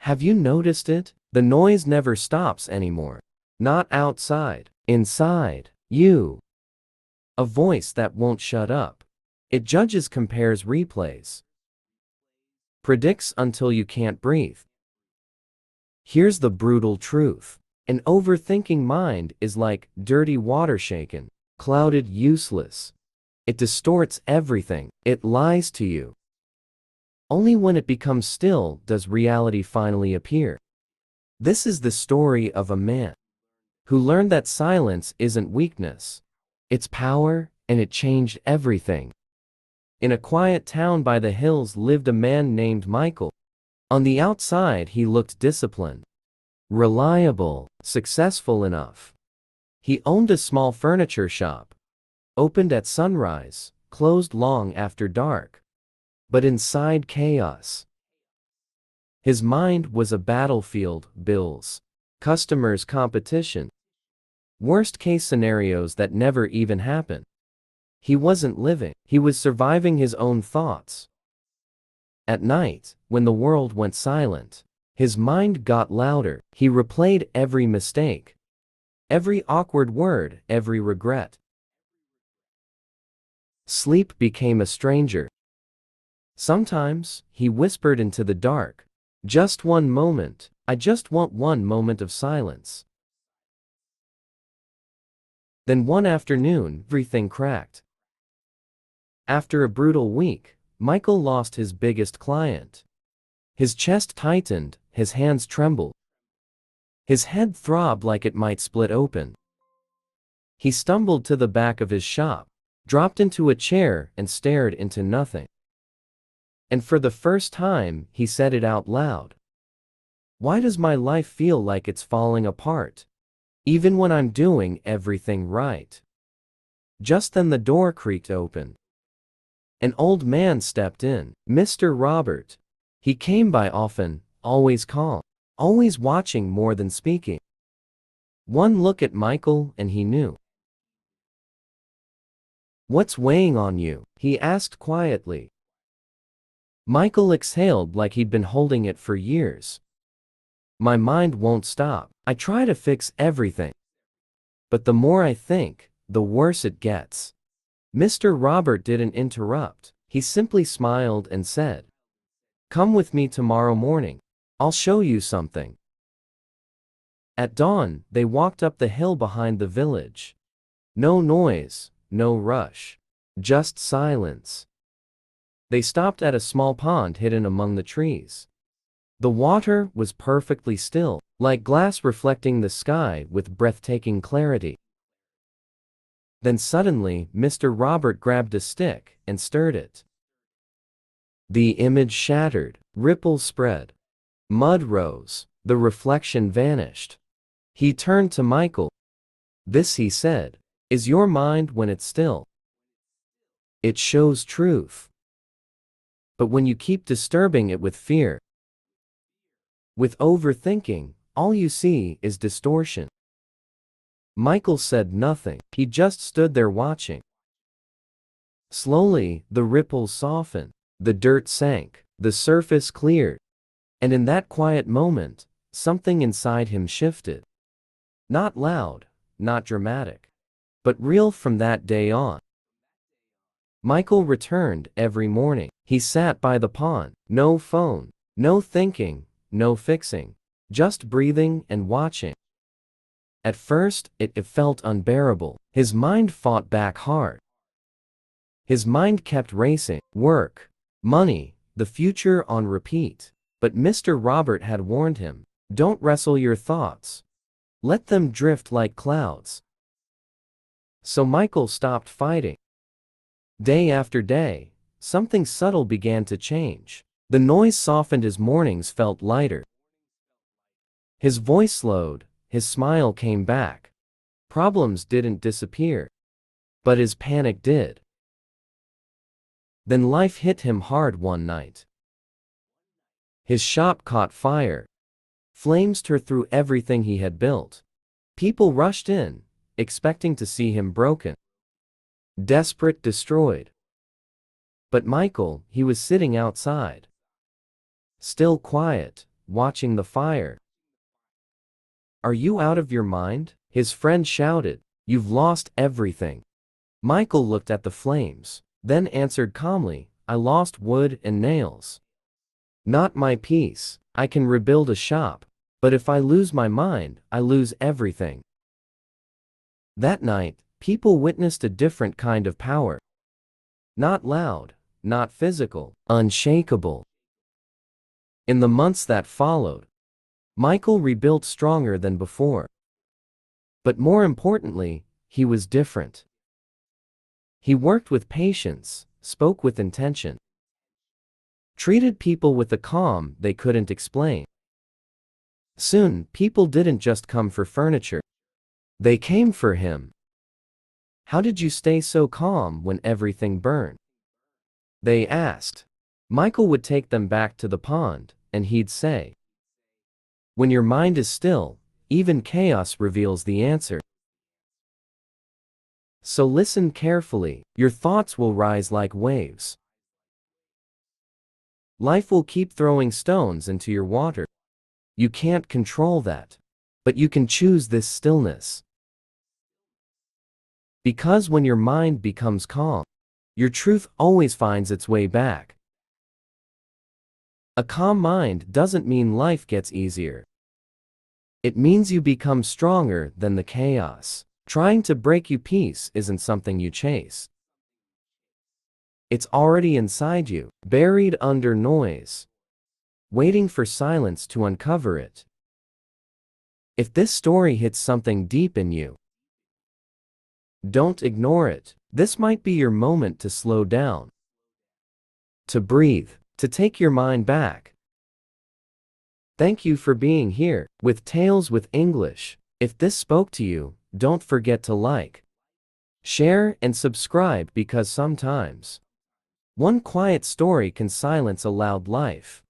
Have you noticed it? The noise never stops anymore. Not outside, inside you. A voice that won't shut up. It judges, compares, replays, predicts until you can't breathe. Here's the brutal truth. An overthinking mind is like dirty water, shaken, clouded, useless. It distorts everything. It lies to you. Only when it becomes still does reality finally appear. This is the story of a man who learned that silence isn't weakness. It's power, and it changed everything. In a quiet town by the hills lived a man named Michael. On the outside he looked disciplined, reliable, successful enough. He owned a small furniture shop, opened at sunrise, closed long after dark. But inside, chaos. His mind was a battlefield: bills, customers, competition, worst-case scenarios that never even happened. He wasn't living, he was surviving his own thoughts. At night, when the world went silent, his mind got louder. He replayed every mistake, every awkward word, every regret. Sleep became a stranger. Sometimes, he whispered into the dark, "Just one moment, I just want one moment of silence." Then one afternoon, everything cracked. After a brutal week, Michael lost his biggest client. His chest tightened, his hands trembled. His head throbbed like it might split open. He stumbled to the back of his shop, dropped into a chair, and stared into nothing. And for the first time, he said it out loud. "Why does my life feel like it's falling apart, even when I'm doing everything right?" Just then the door creaked open. An old man stepped in, Mr. Robert. He came by often, always calm, always watching more than speaking. One look at Michael and he knew. "What's weighing on you?" he asked quietly. Michael exhaled like he'd been holding it for years. "My mind won't stop. I try to fix everything, but the more I think, the worse it gets." Mr. Robert didn't interrupt. He simply smiled and said, "Come with me tomorrow morning. I'll show you something." At dawn, they walked up the hill behind the village. No noise, no rush, just silence. They stopped at a small pond hidden among the trees. The water was perfectly still, like glass reflecting the sky with breathtaking clarity. Then suddenly, Mr. Robert grabbed a stick and stirred it. The image shattered, ripples spread, mud rose, the reflection vanished. He turned to Michael. "This," he said, "is your mind when it's still. It shows truth. But when you keep disturbing it with fear, with overthinking, all you see is distortion." Michael said nothing. He just stood there watching. Slowly, the ripples softened, the dirt sank, the surface cleared. And in that quiet moment, something inside him shifted. Not loud, not dramatic, but real. From that day on, Michael returned every morning. He sat by the pond. No phone, no thinking, no fixing, just breathing and watching. At first, it felt unbearable. His mind fought back hard. His mind kept racing. Work, money, the future on repeat. But Mr. Robert had warned him, "Don't wrestle your thoughts. Let them drift like clouds." So Michael stopped fighting. Day after day, something subtle began to change. The noise softened, his mornings felt lighter. His voice slowed, his smile came back. Problems didn't disappear, but his panic did. Then life hit him hard one night. His shop caught fire. Flames tore through everything he had built. People rushed in, expecting to see him broken, desperate, destroyed. But Michael, he was sitting outside. Still quiet, watching the fire. Are you out of your mind? His friend shouted. You've lost everything. Michael looked at the flames, then answered calmly, I lost wood and nails. Not my peace. I can rebuild a shop, but if I lose my mind, I lose everything. That night, people witnessed a different kind of power. Not loud, not physical, unshakable. In the months that followed, Michael rebuilt stronger than before. But more importantly, he was different. He worked with patience, spoke with intention, treated people with a calm they couldn't explain. Soon, people didn't just come for furniture. They came for him. How did you stay so calm when everything burned? They asked. Michael would take them back to the pond, and he'd say, when your mind is still, even chaos reveals the answer. So listen carefully, your thoughts will rise like waves. Life will keep throwing stones into your water. You can't control that, but you can choose this stillness. Because when your mind becomes calm, your truth always finds its way back. A calm mind doesn't mean life gets easier. It means you become stronger than the chaos. Trying to break you peace isn't something you chase. It's already inside you, buried under noise, waiting for silence to uncover it. If this story hits something deep in you, don't ignore it. This might be your moment to slow down, to breathe, to take your mind back. Thank you for being here with Tales with English. If this spoke to you, don't forget to like, share, and subscribe because sometimes one quiet story can silence a loud life.